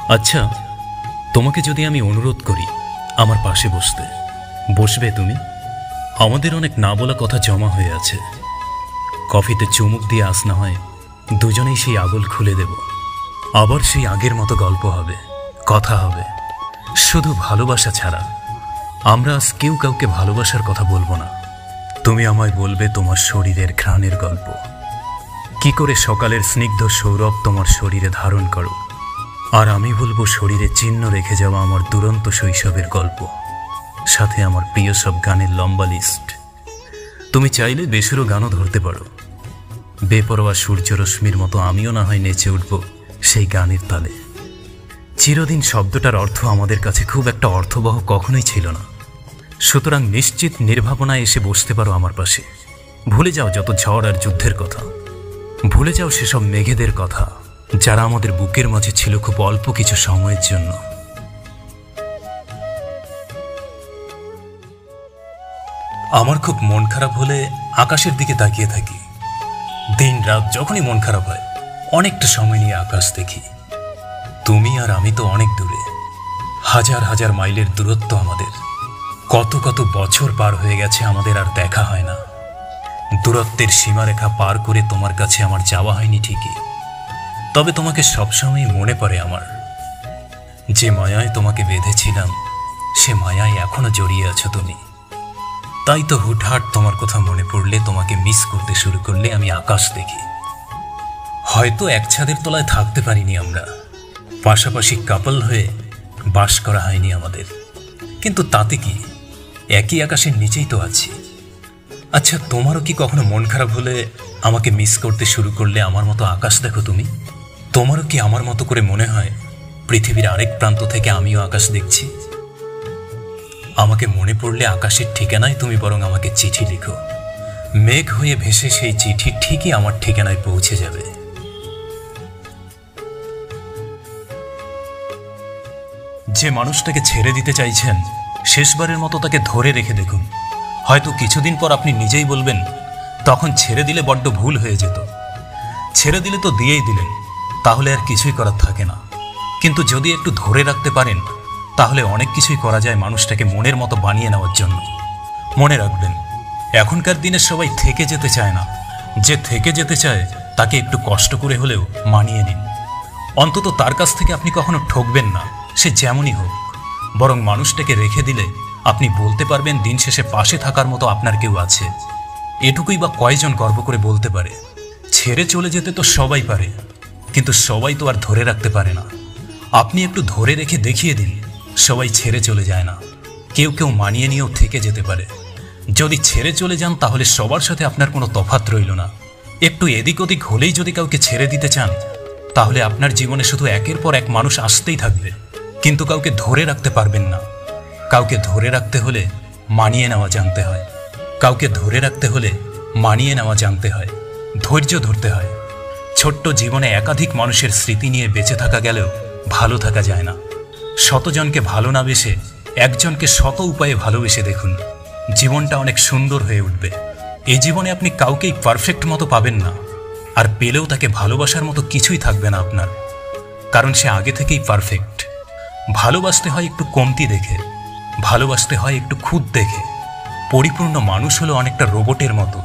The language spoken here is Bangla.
আচ্ছা, তোমাকে যদি আমি অনুরোধ করি আমার পাশে বসতে, বসবে তুমি? আমাদের অনেক না বলা কথা জমা হয়ে আছে। কফিতে চুমুক দিয়ে আস না হয় দুজনেই সেই আগল খুলে দেব। আবার সেই আগের মতো গল্প হবে, কথা হবে, শুধু ভালোবাসা ছাড়া। আমরা আজ কেউ কাউকে ভালোবাসার কথা বলবো না। তুমি আমায় বলবে তোমার শরীরের ঘ্রাণের গল্প, কি করে সকালের স্নিগ্ধ সৌরভ তোমার শরীরে ধারণ করো। আর আমি বলবো শরীরে চিহ্ন রেখে যাওয়া আমার দুরন্ত শৈশবের গল্প, সাথে আমার প্রিয় সব গানের লম্বা লিস্ট। তুমি চাইলে বেসুরো গানও ধরতে পারো। বেপরোয়া সূর্যরশ্মির মতো আমিও না হয় নেচে উঠব সেই গানের তালে। চিরদিন শব্দটার অর্থ আমাদের কাছে খুব একটা অর্থবহ কখনোই ছিল না। সুতরাং নিশ্চিত নির্ভাবনায় এসে বসতে পারো আমার পাশে। ভুলে যাও যত ঝড় আর যুদ্ধের কথা, ভুলে যাও সেসব মেঘেদের কথা যারা আমাদের বুকের মাঝে ছিল খুব অল্প কিছু সময়ের জন্য। আমার খুব মন খারাপ হলে আকাশের দিকে তাকিয়ে থাকি। দিন রাত যখনই মন খারাপ হয় অনেকটা সময় নিয়ে আকাশ দেখি। তুমি আর আমি তো অনেক দূরে, হাজার হাজার মাইলের দূরত্ব আমাদের। কত কত বছর পার হয়ে গেছে আমাদের আর দেখা হয় না। দূরত্বের সীমারেখা পার করে তোমার কাছে আমার যাওয়া হয়নি ঠিকই, তবে তোমাকে সবসময় মনে পড়ে আমার। যে মায়ায় তোমাকে বেঁধেছিলাম সে মায়ায় এখনো জড়িয়ে আছো তুমি। তাই তো হুটহাট তোমার কথা মনে পড়লে, তোমাকে মিস করতে শুরু করলে আমি আকাশ দেখি। হয়তো এক ছাদের তলায় থাকতে পারিনি আমরা, পাশাপাশি কাপল হয়ে বাস করা হয়নি আমাদের, কিন্তু তাতে কি, একই আকাশের নিচেই তো আছি। আচ্ছা, তোমারও কি কখনো মন খারাপ হলে আমাকে মিস করতে শুরু করলে আমার মতো আকাশ দেখো তুমি? তোমারও কি আমার মতো করে মনে হয় পৃথিবীর আরেক প্রান্ত থেকে আমিও আকাশ দেখছি? আমাকে মনে পড়লে আকাশের ঠিকানায় তুমি বরং আমাকে চিঠি লিখো। মেঘ হয়ে ভেসে সেই চিঠি ঠিকই আমার ঠিকানায় পৌঁছে যাবে। যে মানুষটাকে ছেড়ে দিতে চাইছেন শেষবারের মতো তাকে ধরে রেখে দেখুন। হয়তো কিছুদিন পর আপনি নিজেই বলবেন তখন ছেড়ে দিলে বড্ড ভুল হয়ে যেত। ছেড়ে দিলে তো দিয়েই দিলেন, তাহলে আর কিছুই করার থাকে না। কিন্তু যদি একটু ধরে রাখতে পারেন তাহলে অনেক কিছুই করা যায় মানুষটাকে মনের মতো বানিয়ে নেওয়ার জন্য। মনে রাখবেন, এখনকার দিনে সবাই থেকে যেতে চায় না। যে থেকে যেতে চায় তাকে একটু কষ্ট করে হলেও মানিয়ে নিন। অন্তত তার কাছ থেকে আপনি কখনো ঠকবেন না, সে যেমনই হোক। বরং মানুষটাকে রেখে দিলে আপনি বলতে পারবেন দিন শেষে পাশে থাকার মতো আপনার কেউ আছে। এটুকুই বা কয়জন গর্ব করে বলতে পারে? ছেড়ে চলে যেতে তো সবাই পারে, কিন্তু সবাই তো আর ধরে রাখতে পারে না। আপনি একটু ধরে রেখে দেখিয়ে দিন, সবাই ছেড়ে চলে যায় না, কেউ কেউ মানিয়ে নিয়েও থেকে যেতে পারে। যদি ছেড়ে চলে যান তাহলে সবার সাথে আপনার কোনো তফাৎ রইল না। একটু এদিক ওদিক হলেই যদি কাউকে ছেড়ে দিতে চান তাহলে আপনার জীবনে শুধু একের পর এক মানুষ আসতেই থাকবে, কিন্তু কাউকে ধরে রাখতে পারবেন না। কাউকে ধরে রাখতে হলে মানিয়ে নেওয়া জানতে হয়। কাউকে ধরে রাখতে হলে মানিয়ে নেওয়া জানতে হয়, ধৈর্য ধরতে হয়। ছোট্ট জীবনে একাধিক মানুষের স্মৃতি নিয়ে বেঁচে থাকা গেলেও ভালো থাকা যায় না। শতজনকে ভালো না বেসে একজনকে শত উপায়ে ভালোবেসে দেখুন, জীবনটা অনেক সুন্দর হয়ে উঠবে। এই জীবনে আপনি কাউকেই পারফেক্ট মতো পাবেন না, আর পেলেও তাকে ভালোবাসার মতো কিছুই থাকবে না আপনার, কারণ সে আগে থেকেই পারফেক্ট। ভালোবাসতে হয় একটু কমতি দেখে, ভালোবাসতে হয় একটু খুঁত দেখে। পরিপূর্ণ মানুষ হলো অনেকটা রোবটের মতো,